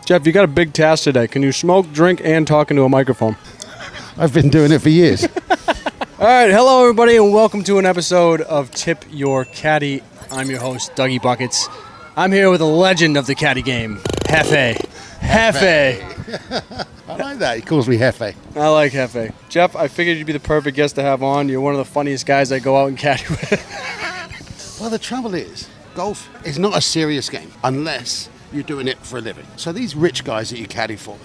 Jeff, you got a big task today. Can you smoke, drink, and talk into a microphone? I've been doing it for years. All right, hello everybody, and welcome to an episode of Tip Your Caddy. I'm your host, Dougie Buckets. I'm here with a legend of the caddy game, Hefe. Hefe. I like that. He calls me Hefe. I like Hefe. Jeff, I figured you'd be the perfect guest to have on. You're one of the funniest guys I go out and caddy with. Well, the trouble is, golf is not a serious game unless you're doing it for a living. So these rich guys that you caddy for,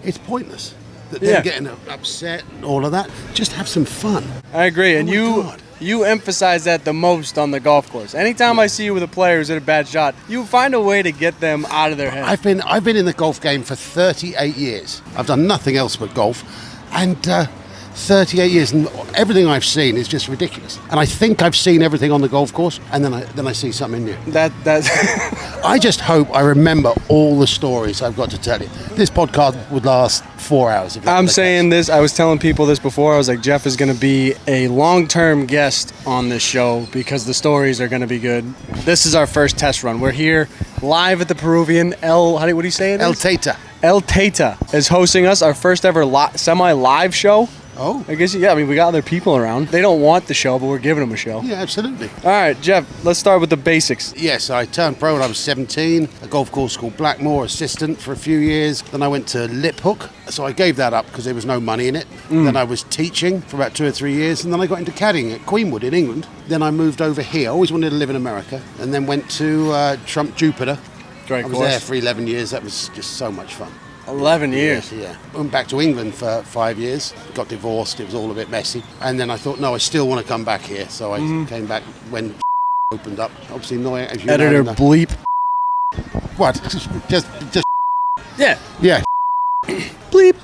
it's pointless. They're getting upset and all of that. Just have some fun. I agree, and you emphasize that the most on the golf course. Anytime I see you with a player who's hit a bad shot, you find a way to get them out of their head. I've been in the golf game for 38 years. I've done nothing else but golf, and 38 years, and everything I've seen is just ridiculous. And I think I've seen everything on the golf course, and then I see something new. That's I just hope I remember all the stories I've got to tell you. This podcast would last 4 hours. I'm saying this. I was telling people this before. I was like, Jeff is going to be a long-term guest on this show because the stories are going to be good. This is our first test run. We're here live at the Peruvian what do you say it is? El Tata. El Tata is hosting us, our first ever semi-live show. Oh. I guess, yeah, I mean, we got other people around. They don't want the show, but we're giving them a show. Yeah, absolutely. All right, Jeff, let's start with the basics. Yes, I turned pro when I was 17, a golf course called Blackmore, assistant for a few years. Then I went to Lip Hook, so I gave that up because there was no money in it. Then I was teaching for about 2 or 3 years, and then I got into caddying at Queenwood in England. Then I moved over here. I always wanted to live in America, and then went to Trump Jupiter. Great I was there for 11 years. That was just so much fun. 11 years. Yeah. Went back to England for 5 years, got divorced, it was all a bit messy. And then I thought, no, I still want to come back here. So I came back when opened up. Obviously, no, as you Editor know. bleep. What? Just. Yeah. Yeah. Bleep.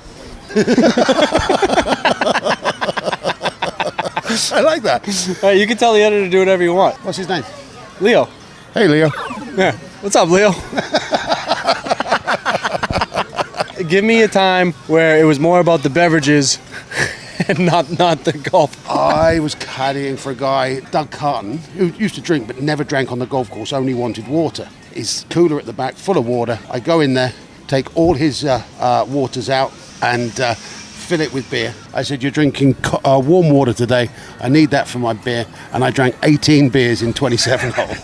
I like that. All right, you can tell the editor to do whatever you want. What's his name? Leo. Hey, Leo. Yeah. What's up, Leo? Give me a time where it was more about the beverages and not the golf. I was caddying for a guy, Doug Carton, who used to drink but never drank on the golf course, only wanted water. His cooler at the back, full of water. I go in there, take all his waters out and fill it with beer. I said, you're drinking warm water today. I need that for my beer. And I drank 18 beers in 27 holes.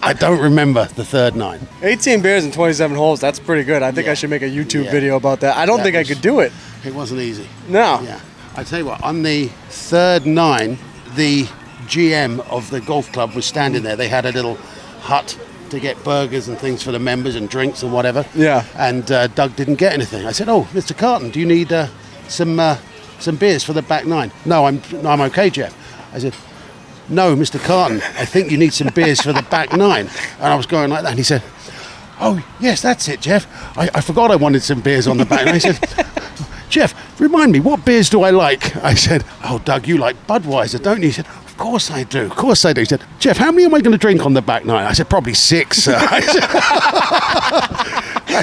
I don't remember the third 9. 18 beers and 27 holes, that's pretty good. I think I should make a YouTube video about that. I don't think I could do it. It wasn't easy. No. Yeah. I tell you what, on the third 9, the GM of the golf club was standing there. They had a little hut to get burgers and things for the members and drinks and whatever. Yeah. And Doug didn't get anything. I said, oh, Mr. Carton, do you need some beers for the back 9? No, I'm okay, Jeff. I said, no, Mr. Carton, I think you need some beers for the back 9. And I was going like that. And he said, oh, yes, that's it, Jeff. I forgot I wanted some beers on the back. And I said, Jeff, remind me, what beers do I like? I said, oh, Doug, you like Budweiser, don't you? He said, of course I do. Of course I do. He said, Jeff, how many am I going to drink on the back 9? I said, probably 6, sir.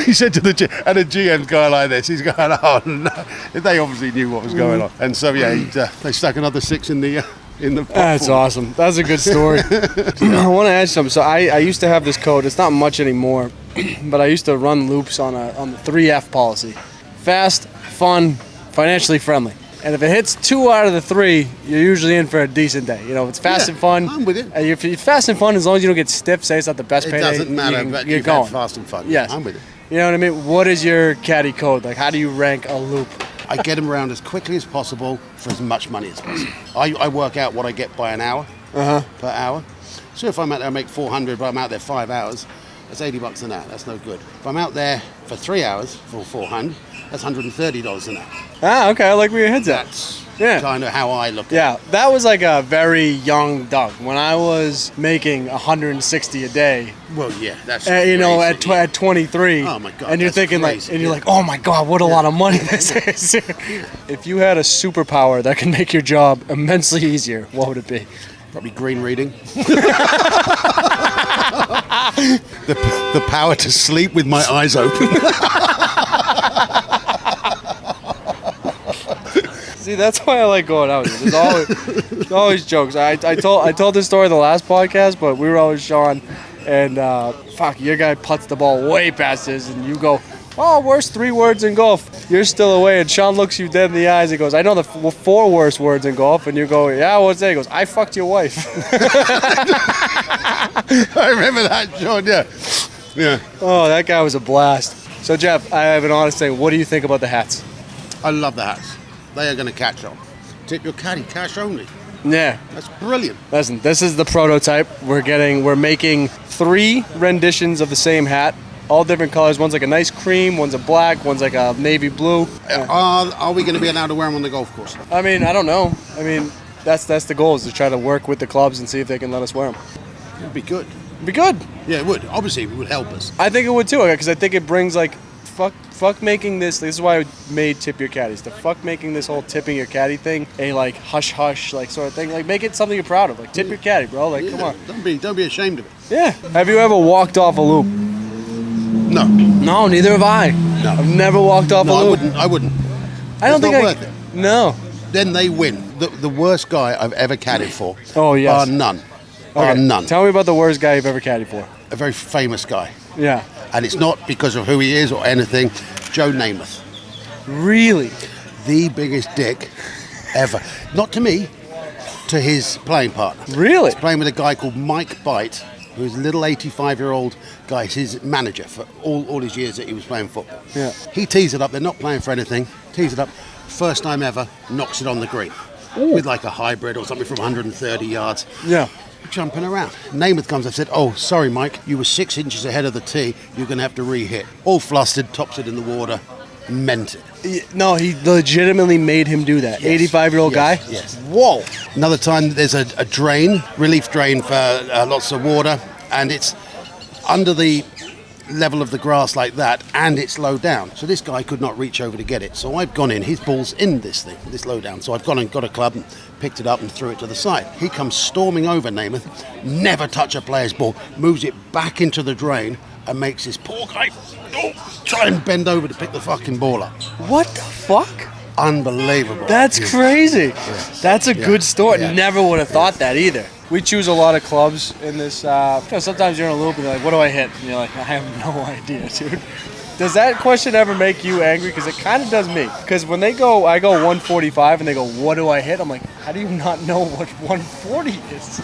He said to the GM's going like this. He's going, oh, no. They obviously knew what was going on. And so, yeah, they stuck another 6 in the That's awesome. That's a good story. I want to add something. So I used to have this code. It's not much anymore, but I used to run loops on the 3F policy. Fast, fun, financially friendly. And if it hits 2 out of the 3, you're usually in for a decent day. You know, it's fast and fun. I'm with it. If it's fast and fun, as long as you don't get stiff, say it's not the best payday. It doesn't matter, but you're going. Fast and fun. Yes. I'm with it. You know what I mean? What is your caddy code? Like, how do you rank a loop? I get them around as quickly as possible for as much money as possible. I work out what I get by an hour per hour. So if I'm out there, I make 400, but I'm out there 5 hours, that's $80 an hour. That's no good. If I'm out there for 3 hours for 400, that's $130 an hour. Ah, okay. I like where your head's at. That's kind of how I look at it. Yeah, that was like a very young Doug. When I was making 160 a day. Well, yeah, that's you know, at crazy. At 23. Oh my God! And you're thinking crazy. like, and you're like, oh my God, what a lot of money this is. If you had a superpower that could make your job immensely easier, what would it be? Probably green reading. the power to sleep with my eyes open. See, that's why I like going out. There's always jokes. I told this story in the last podcast, but we were always showing and fuck, your guy putts the ball way past his, and you go, oh, worst 3 words in golf. You're still away, and Sean looks you dead in the eyes. He goes, I know the 4 worst words in golf, and you go, yeah, what's that? He goes, I fucked your wife. I remember that, Sean. Yeah. Yeah. Oh, that guy was a blast. So, Jeff, I have an honest thing. What do you think about the hats? I love the hats. They are going to catch on. Tip your caddy, cash only. Yeah. That's brilliant. Listen, this is the prototype. We're making 3 renditions of the same hat, all different colors. One's like a nice cream, one's a black, one's like a navy blue. Are we going to be allowed to wear them on the golf course? I mean, I don't know. I mean, that's the goal, is to try to work with the clubs and see if they can let us wear them. It'd be good. It'd be good. Yeah, it would. Obviously, it would help us. I think it would too, because I think it brings like fuck making this. This is why I made Tip Your Caddies. To fuck making this whole tipping your caddy thing a like hush hush like sort of thing. Like make it something you're proud of. Like tip your caddy, bro. Like come on. Don't be ashamed of it. Yeah. Have you ever walked off a loop? No. No, neither have I. No. I've never walked off a loop. I wouldn't. I don't think not worth it. No. Then they win. The worst guy I've ever caddied for. Oh yes. Bar none. Bar Okay. none. Tell me about the worst guy you've ever caddied for. A very famous guy. Yeah. And it's not because of who he is or anything. Joe Namath. Really? The biggest dick ever. Not to me, to his playing partner. Really? He's playing with a guy called Mike Bite, who's a little 85-year-old guy. He's his manager for all his years that he was playing football. Yeah. He tees it up. They're not playing for anything. Tees it up. First time ever, knocks it on the green. Ooh. With like a hybrid or something from 130 yards. Yeah. Jumping around. Namath comes up and said, oh, sorry, Mike, you were 6 inches ahead of the tee. You're going to have to re-hit. All flustered, tops it in the water, meant it. No, he legitimately made him do that. Yes. 85-year-old guy? Yes. Whoa. Another time, there's a drain, relief drain for lots of water, and it's under the level of the grass like that, and it's low down. So this guy could not reach over to get it. So I've gone in, his ball's in this thing, this low down. So I've gone and got a club and picked it up and threw it to the side. He comes storming over, Namath, never touch a player's ball, moves it back into the drain and makes this poor guy try and bend over to pick the fucking ball up. What the fuck? Unbelievable. That's crazy. Yeah. That's a good story. Yeah. Never would have thought that either. We choose a lot of clubs in this. Sometimes you're in a loop and you're like, what do I hit? And you're like, I have no idea, dude. Does that question ever make you angry? Because it kind of does me. Because when I go 145 and they go, what do I hit? I'm like, how do you not know what 140 is?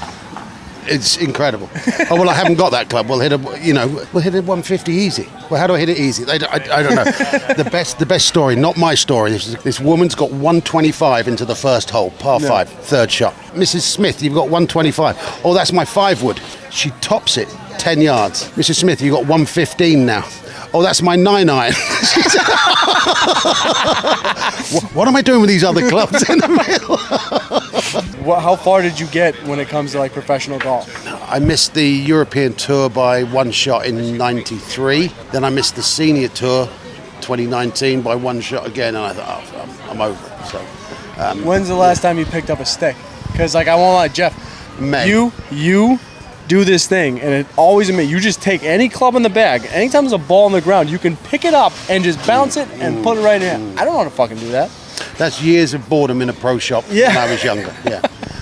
It's incredible. Oh, well, I haven't got that club. We'll hit a 150 easy. Well, how do I hit it easy? I don't know. The best story, not my story. This woman's got 125 into the first hole, par 5, third shot. Mrs. Smith, you've got 125. Oh, that's my 5-wood. She tops it 10 yards. Mrs. Smith, you've got 115 now. Oh, that's my 9-iron. What am I doing with these other clubs in the middle? How far did you get when it comes to like professional golf? I missed the European Tour by 1 shot in '93. Then I missed the Senior Tour 2019 by 1 shot again, and I thought, oh, I'm over it. So, when's the last time you picked up a stick? Because like I won't lie, Jeff, May. You do this thing, and it always amazes. You just take any club in the bag. Anytime there's a ball on the ground, you can pick it up and just bounce it and put it right in. I don't know how to fucking do that. That's years of boredom in a pro shop when I was younger. Yeah,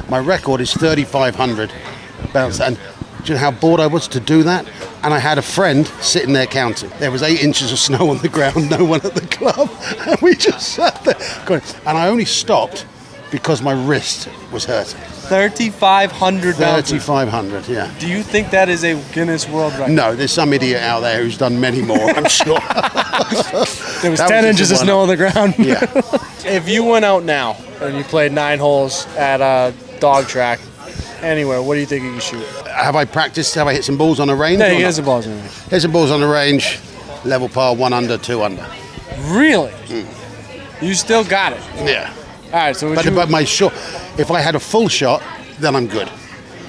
my record is 3,500 bounce, and do you know how bored I was to do that? And I had a friend sitting there counting. There was 8 inches of snow on the ground, no one at the club, and we just sat there going. And I only stopped because my wrist was hurting. 3,500 bounces. 3,500, yeah. Do you think that is a Guinness World Record? No, there's some idiot out there who's done many more, I'm sure. There was 10 inches of snow on the ground. Yeah. If you went out now and you played 9 holes at a dog track, anywhere, what do you think you can shoot? Have I practiced? Have I hit some balls on the range? Yeah, you hit some balls on the range. Hit some balls on the range, level par, 1 under, 2 under. Really? You still got it? Yeah. All right, so but my shot, if I had a full shot, then I'm good.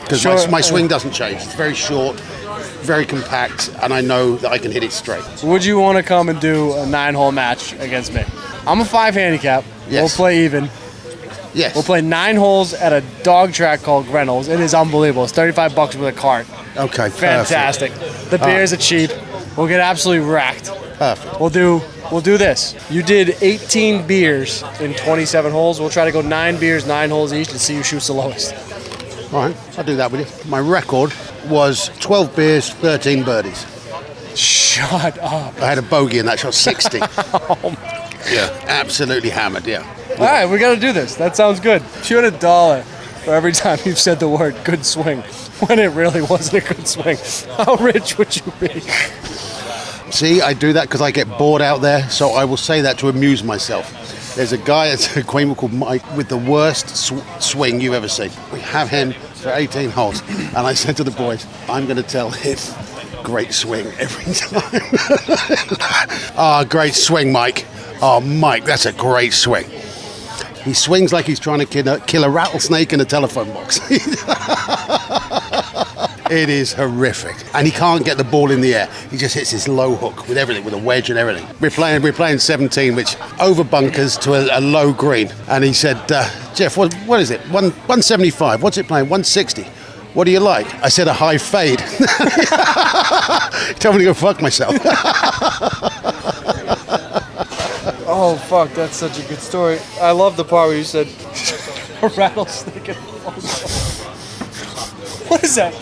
Because my swing doesn't change. It's very short, very compact, and I know that I can hit it straight. Would you want to come and do a 9-hole match against me? I'm a 5 handicap. Yes. We'll play even. Yes. We'll play 9 holes at a dog track called Grenell's. It is unbelievable. It's $35 with a cart. Okay, fantastic. Perfect. The beers are cheap. We'll get absolutely wrecked. Perfect. We'll do this. You did 18 beers in 27 holes. We'll try to go 9 beers, 9 holes each, and see who shoots the lowest. All right, I'll do that with you. My record was 12 beers, 13 birdies. Shut up. I had a bogey in that shot, 60. Yeah, absolutely hammered, yeah. All right, we got to do this. That sounds good. If you had $1 for every time you've said the word good swing, when it really wasn't a good swing, how rich would you be? See, I do that because I get bored out there, so I will say that to amuse myself. There's a guy at Queenville called Mike with the worst swing you've ever seen. We have him for 18 holes, and I said to the boys, I'm going to tell him, great swing every time. Ah, great swing, Mike. Oh, Mike, that's a great swing. He swings like he's trying to kill a rattlesnake in a telephone box. It is horrific. And he can't get the ball in the air. He just hits this low hook with everything, with a wedge and everything. We're playing 17, which over bunkers to a low green. And he said, Jeff, what is it? 175. What's it playing? 160. What do you like? I said a high fade. Tell me to go fuck myself. Oh, fuck, that's such a good story. I love the part where you said a rattlesnake in a phone box. What is that?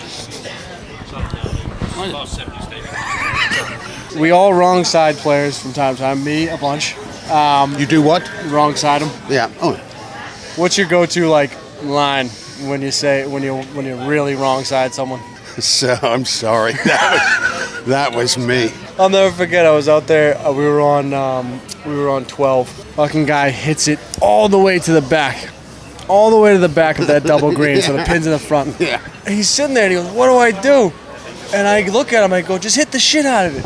We all wrong side players from time to time. Me, a bunch. You do what? Wrong side them. Yeah. Oh. What's your go-to line when you really wrong side someone? So I'm sorry. That was me. I'll never forget. I was out there. We were on 12. Fucking guy hits it all the way to the back. All the way to the back of that double green, so the pin's in the front. Yeah. And he's sitting there and he goes, what do I do? And I look at him, I go, just hit the shit out of it.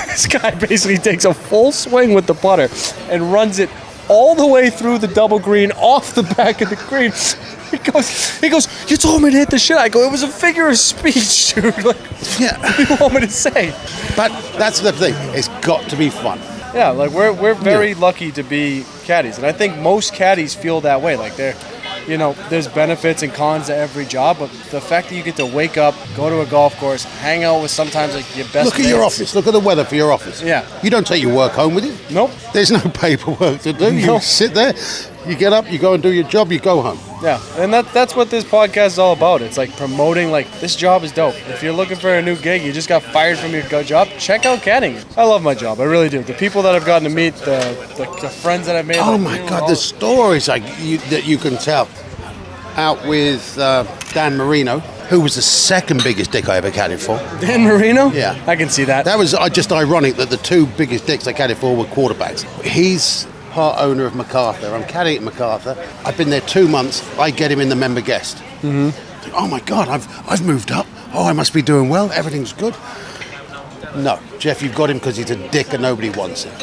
This guy basically takes a full swing with the putter and runs it all the way through the double green, off the back of the green. He goes, you told me to hit the shit. I go, it was a figure of speech, dude. Like, Yeah. what do you want me to say? But that's the thing. It's got to be fun. Yeah, like we're very lucky to be caddies, and I think most caddies feel that way. Like there's benefits and cons to every job, but the fact that you get to wake up, go to a golf course, hang out with sometimes like your best. Look at your office. Look at the weather for your office. Yeah. You don't take your work home with you. Nope. There's no paperwork to do. You Nope. sit there, you get up, you go and do your job, you go home. Yeah, and that's what this podcast is all about. It's like promoting, like, this job is dope. If you're looking for a new gig, you just got fired from your job, check out caddying. I love my job, I really do. The people that I've gotten to meet, the friends that I've made. Oh my God, the stories that you can tell. Out with Dan Marino, who was the second biggest dick I ever caddied for. Dan Marino? Yeah. I can see that. That was just ironic that the two biggest dicks I caddied for were quarterbacks. He's part owner of MacArthur. I'm caddying at MacArthur. I've been there 2 months. I get him in the member guest. Mm-hmm. Oh my God, I've moved up. Oh, I must be doing well. Everything's good. No, Jeff, you've got him because he's a dick and nobody wants him.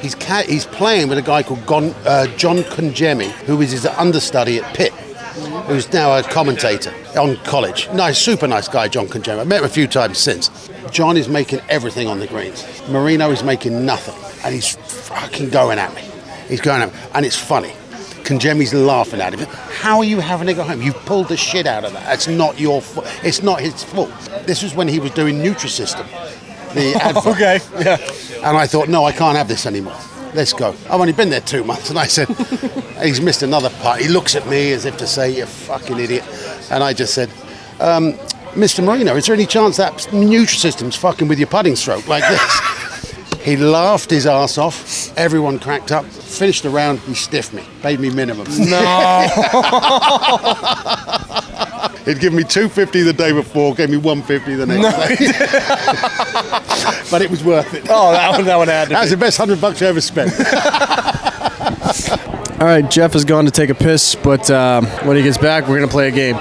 He's playing with a guy called John Congemi, who is his understudy at Pitt, who's now a commentator on college. Nice, super nice guy, John Congemi. I've met him a few times since. John is making everything on the greens. Marino is making nothing, and he's fucking going at me. He's going at me, and it's funny. Congemi's laughing at him. How are you having to go home? You pulled the shit out of that. It's not your fault. It's not his fault. This was when he was doing Nutrisystem, the advert. Okay, yeah. And I thought, no, I can't have this anymore. Let's go. I've only been there 2 months. And I said, he's missed another putt. He looks at me as if to say, you fucking idiot. And I just said, Mr. Marino, is there any chance that Nutrisystem's fucking with your putting stroke like this? He laughed his ass off. Everyone cracked up. Finished the round. He stiffed me. Paid me minimum. No. He'd given me $250 the day before, gave me $150 the next day. But it was worth it. Oh, that one had to That was be. the best $100 I ever spent. All right, Jeff has gone to take a piss, but when he gets back, we're going to play a game.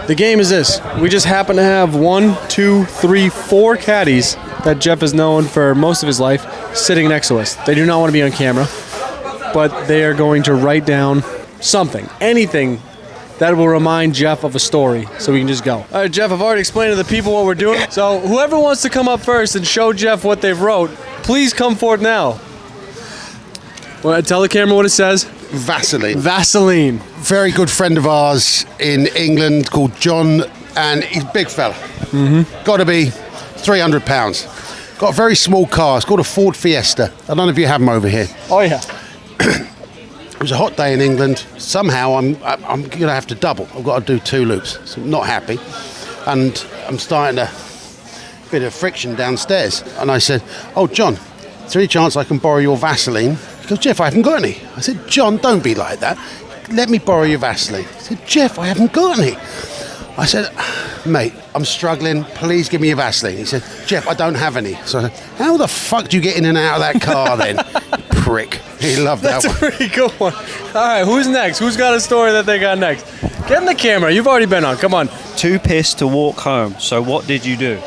The game is this. We just happen to have 1, 2, 3, 4 caddies that Jeff has known for most of his life sitting next to us. They do not want to be on camera, but they are going to write down something, anything that will remind Jeff of a story, so we can just go. All right, Jeff, I've already explained to the people what we're doing, so whoever wants to come up first and show Jeff what they've wrote, please come forward now. Well, tell the camera what it says. Vaseline. Vaseline. Very good friend of ours in England called John, and he's a big fella. Mm-hmm. Got to be 300 pounds. Got a very small car. It's called a Ford Fiesta. I don't know if you have them over here. Oh, yeah. was a hot day in England. Somehow I'm going to have to double. I've got to do 2 loops. So I'm not happy. And I'm starting a bit of friction downstairs. And I said, oh, John, is there any chance I can borrow your Vaseline? He goes, Jeff, I haven't got any. I said, John, don't be like that. Let me borrow your Vaseline. He said, Jeff, I haven't got any. I said, mate, I'm struggling. Please give me your Vaseline. He said, Jeff, I don't have any. So I said, how the fuck do you get in and out of that car then? Prick. He loved that one. That's a pretty good one. All right, who's next? Who's got a story that they got next? Get in the camera. You've already been on. Come on. Too pissed to walk home. So what did you do?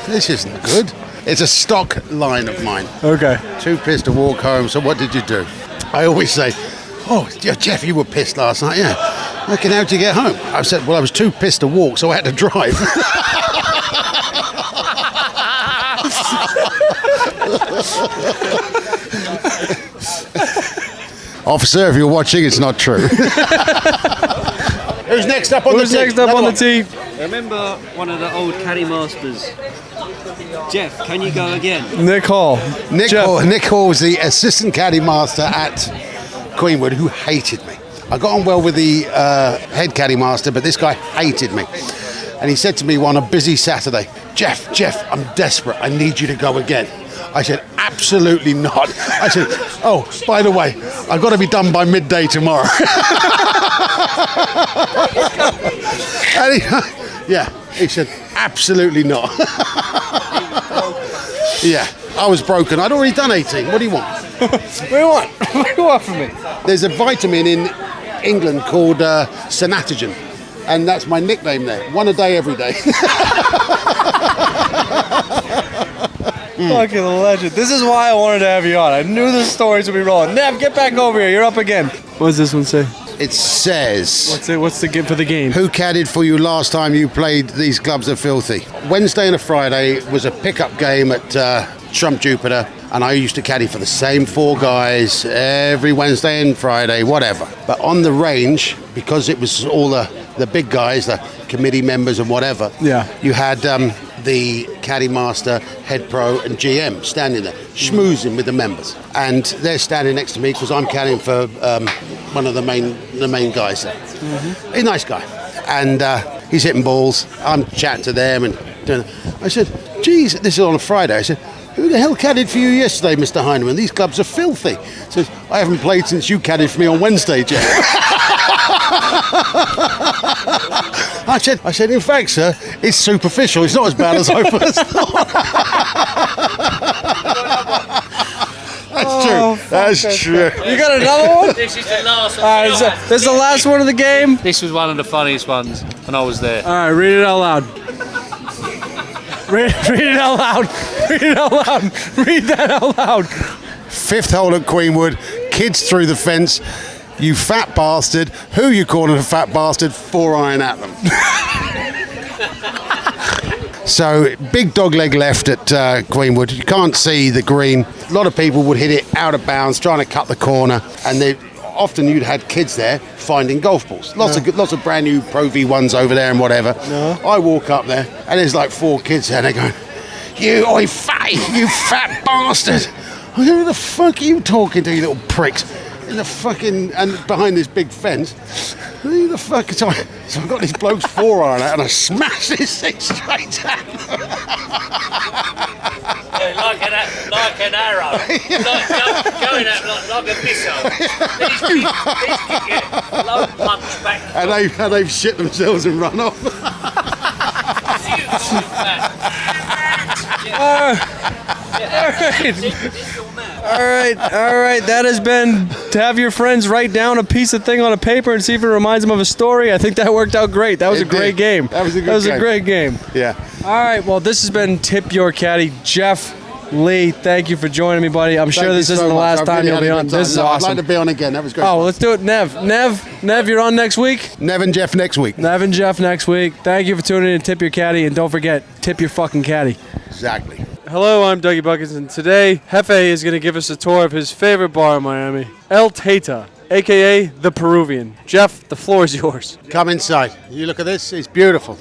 This isn't good. It's a stock line of mine. Okay. Too pissed to walk home, so what did you do? I always say, oh, Jeff, you were pissed last night, yeah. Okay, how did you get home? I said, well, I was too pissed to walk, so I had to drive. Officer, if you're watching, it's not true. Who's next up on the tee? Who's next up on the tee? Remember one of the old Caddy masters? Jeff, can you go again? Nick Hall. Nick Hall was the assistant caddy master at Queenwood who hated me. I got on well with the head caddy master, but this guy hated me. And he said to me on a busy Saturday, Jeff, I'm desperate. I need you to go again. I said, absolutely not. I said, oh, by the way, I've got to be done by midday tomorrow. And he said, absolutely not. Yeah, I was broken. I'd already done 18. What do you want? What do you want? What do you want from me? There's a vitamin in England called Sanatogen, and that's my nickname there. 1 a day, every day. Fucking legend. This is why I wanted to have you on. I knew the stories would be rolling. Nev, get back over here. You're up again. What does this one say? It says... What's the gift for the game? Who caddied for you last time you played These Clubs Are Filthy? Wednesday and a Friday was a pickup game at Trump Jupiter, and I used to caddy for the same 4 guys every Wednesday and Friday, whatever. But on the range, because it was all the big guys, the committee members and whatever, you had the caddy master, head pro and GM standing there, schmoozing with the members. And they're standing next to me because I'm caddying for one of the main guys there. Mm-hmm. A nice guy. And he's hitting balls. I'm chatting to them and doing. I said, geez, this is on a Friday. I said, who the hell caddied for you yesterday, Mr. Heineman? These clubs are filthy. He says, I haven't played since you caddied for me on Wednesday, Jeff. I said, in fact, sir, it's superficial. It's not as bad as I first thought. That's true. You got another one? This is the last one. All right, this is the last one of the game. This was one of the funniest ones, and I was there. All right, read it out loud. Read it out loud. Read it out loud. Read that out loud. 5th hole at Queenwood. Kids through the fence. You fat bastard. Who you calling a fat bastard? 4 iron at them. So, big dog leg left at Queenwood. You can't see the green. A lot of people would hit it out of bounds, trying to cut the corner, and often you'd had kids there finding golf balls. Lots of brand new Pro V1s over there and whatever. I walk up there, and there's like 4 kids there, and they're going, you oi fatty, you fat bastard. I go, who the fuck are you talking to, you little pricks? In the fucking, and behind this big fence. Who the fuck is I? So I've got this bloke's 4 iron out and I smash this thing straight at him. Like an arrow. Going out like a missile. These kids get low punch back. And they've shit themselves and run off. All right. That has been to have your friends write down a piece of thing on a paper and see if it reminds them of a story. I think that worked out great. That was a great game. That was a great game. Yeah. All right. Well, this has been Tip Your Caddy. Jeff Lee, thank you for joining me, buddy. I'm sure this isn't the last time you'll be on. This is awesome. I'd like to be on again. That was great. Oh, let's do it. Nev, you're on next week? Nev and Jeff next week. Nev and Jeff next week. Thank you for tuning in to Tip Your Caddy, and don't forget, tip your fucking caddy. Exactly. Hello, I'm Dougie Buckets, and today Hefe is going to give us a tour of his favorite bar in Miami, El Tata, a.k.a. the Peruvian. Jeff, the floor is yours. Come inside. You look at this. It's beautiful.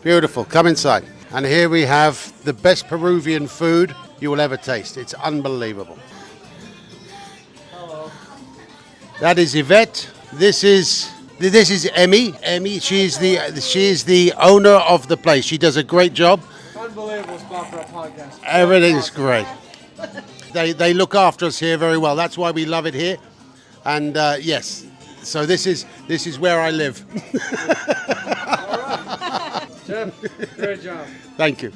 Beautiful. Come inside. And here we have the best Peruvian food you will ever taste. It's unbelievable. Hello. That is Yvette. This is Emmy. Emmy, she is the owner of the place. She does a great job. Unbelievable spot for a podcast. Everything's great. They look after us here very well. That's why we love it here. And yes, so this is where I live. Jeff, great job. Thank you.